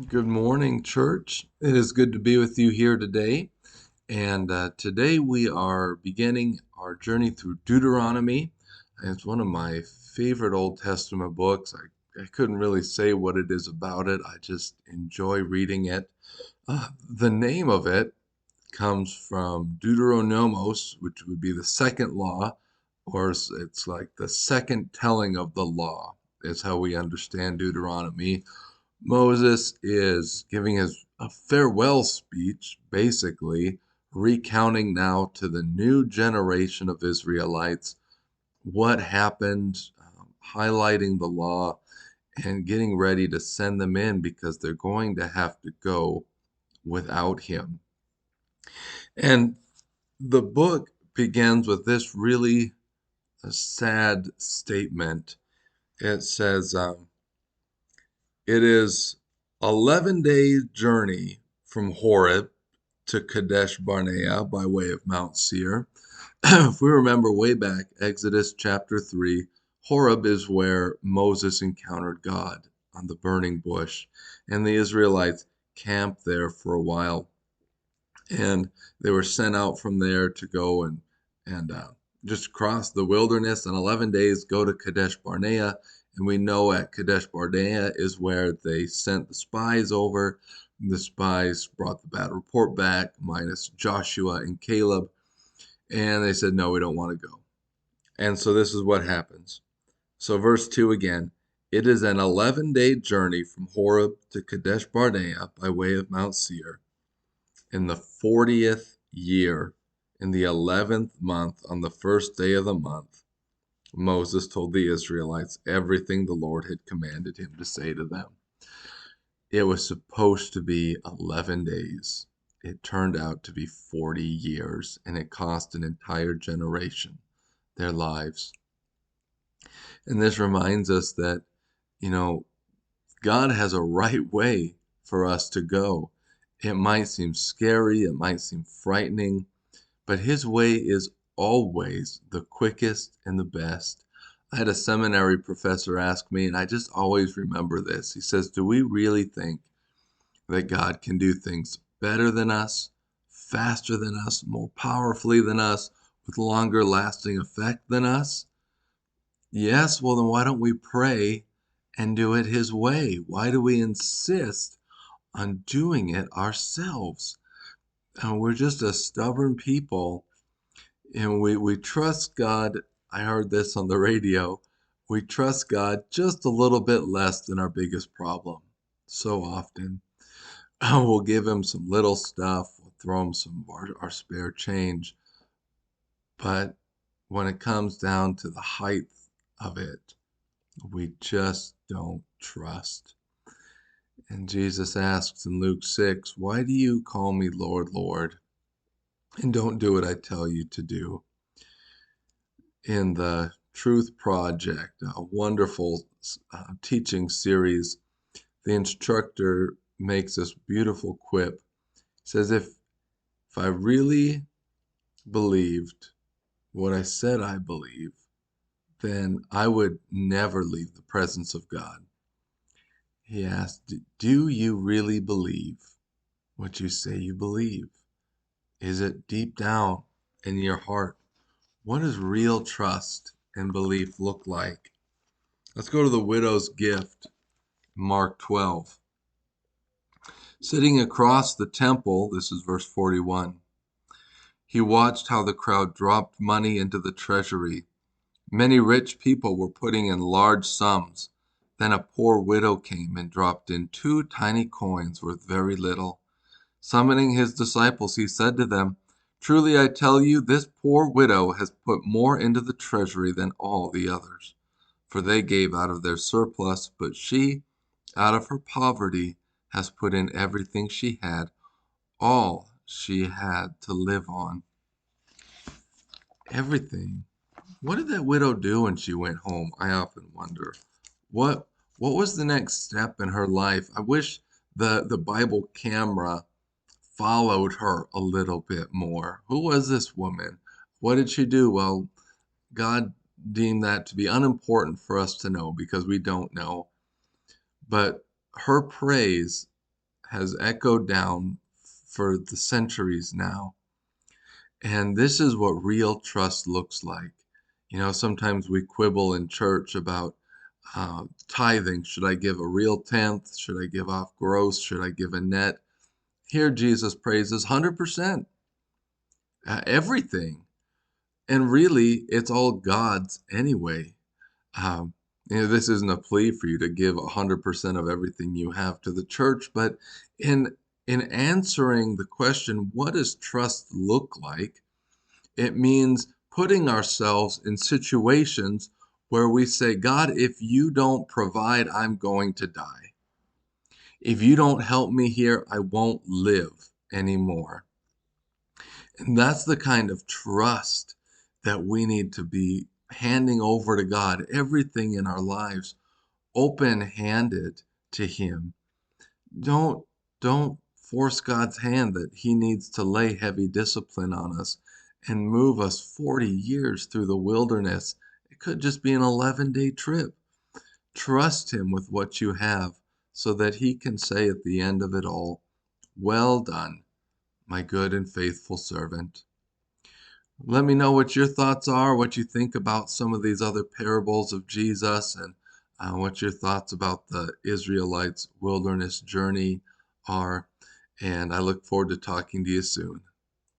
Good morning, church. It is good to be with you here today. And today we are beginning our journey through Deuteronomy. And it's one of my favorite Old Testament books. I couldn't really say what it is about it, I just enjoy reading it. The name of it comes from Deuteronomos, which would be the second law, or it's like the second telling of the law, is how we understand Deuteronomy. Moses is giving his a farewell speech, basically recounting now to the new generation of Israelites what happened, highlighting the law, and getting ready to send them in because they're going to have to go without him. And the book begins with this really sad statement. It says, it is 11 days journey from Horeb to Kadesh Barnea by way of Mount Seir. If we remember way back, Exodus chapter 3, Horeb is where Moses encountered God on the burning bush, and the Israelites camped there for a while. And they were sent out from there to go and just cross the wilderness in 11 days, go to Kadesh Barnea. And we know at Kadesh Barnea is where they sent the spies over. The spies brought the bad report back, minus Joshua and Caleb. And they said, no, we don't want to go. And so this is what happens. So, verse 2 again, it is an 11-day journey from Horeb to Kadesh Barnea by way of Mount Seir. In the 40th year, in the 11th month, on the first day of the month, Moses told the Israelites everything the Lord had commanded him to say to them. It was supposed to be 11 days. It turned out to be 40 years, and it cost an entire generation their lives. And this reminds us that, you know, God has a right way for us to go. It might seem scary, it might seem frightening, but His way is always the quickest and the best. I had a seminary professor ask me, and I just always remember this. He says, do we really think that God can do things better than us, faster than us, more powerfully than us, with longer lasting effect than us? Yes, well, then why don't we pray and do it His way? Why do we insist on doing it ourselves? And we're just a stubborn people, and we trust God. I heard this on the radio. We trust God just a little bit less than our biggest problem. So often, we'll give Him some little stuff, we'll throw Him some of our spare change. But when it comes down to the height of it, we just don't trust. And Jesus asks in Luke 6, why do you call me Lord, Lord, and don't do what I tell you to do? In the Truth Project, a wonderful teaching series, the instructor makes this beautiful quip. He says, if I really believed what I said I believe, then I would never leave the presence of God. He asked, do you really believe what you say you believe? Is it deep down in your heart? What does real trust and belief look like? Let's go to the widow's gift, Mark 12. Sitting across the temple, this is verse 41, he watched how the crowd dropped money into the treasury. Many rich people were putting in large sums. Then a poor widow came and dropped in 2 tiny coins worth very little. Summoning his disciples, he said to them, truly I tell you, this poor widow has put more into the treasury than all the others. For they gave out of their surplus, but she, out of her poverty, has put in everything she had, all she had to live on. Everything. What did that widow do when she went home? I often wonder. What what was the next step in her life? I wish the Bible camera followed her a little bit more. Who was this woman? What did she do? Well, God deemed that to be unimportant for us to know because we don't know. But her praise has echoed down for the centuries now. And this is what real trust looks like. Sometimes we quibble in church about tithing. Should I give a real tenth? Should I give off gross? Should I give a net? Here, Jesus praises 100%, everything. And really, it's all God's anyway. Um, this isn't a plea for you to give 100% of everything you have to the church, but in answering the question, what does trust look like? It means putting ourselves in situations where we say, God, if you don't provide, I'm going to die. If you don't help me here, I won't live anymore. And that's the kind of trust that we need to be handing over to God, everything in our lives, open-handed to Him. Don't force God's hand that He needs to lay heavy discipline on us and move us 40 years through the wilderness. It could just be an 11-day trip. Trust Him with what you have so that He can say at the end of it all, well done, my good and faithful servant. Let me know what your thoughts are, what you think about some of these other parables of Jesus, and what your thoughts about the Israelites' wilderness journey are. And I look forward to talking to you soon.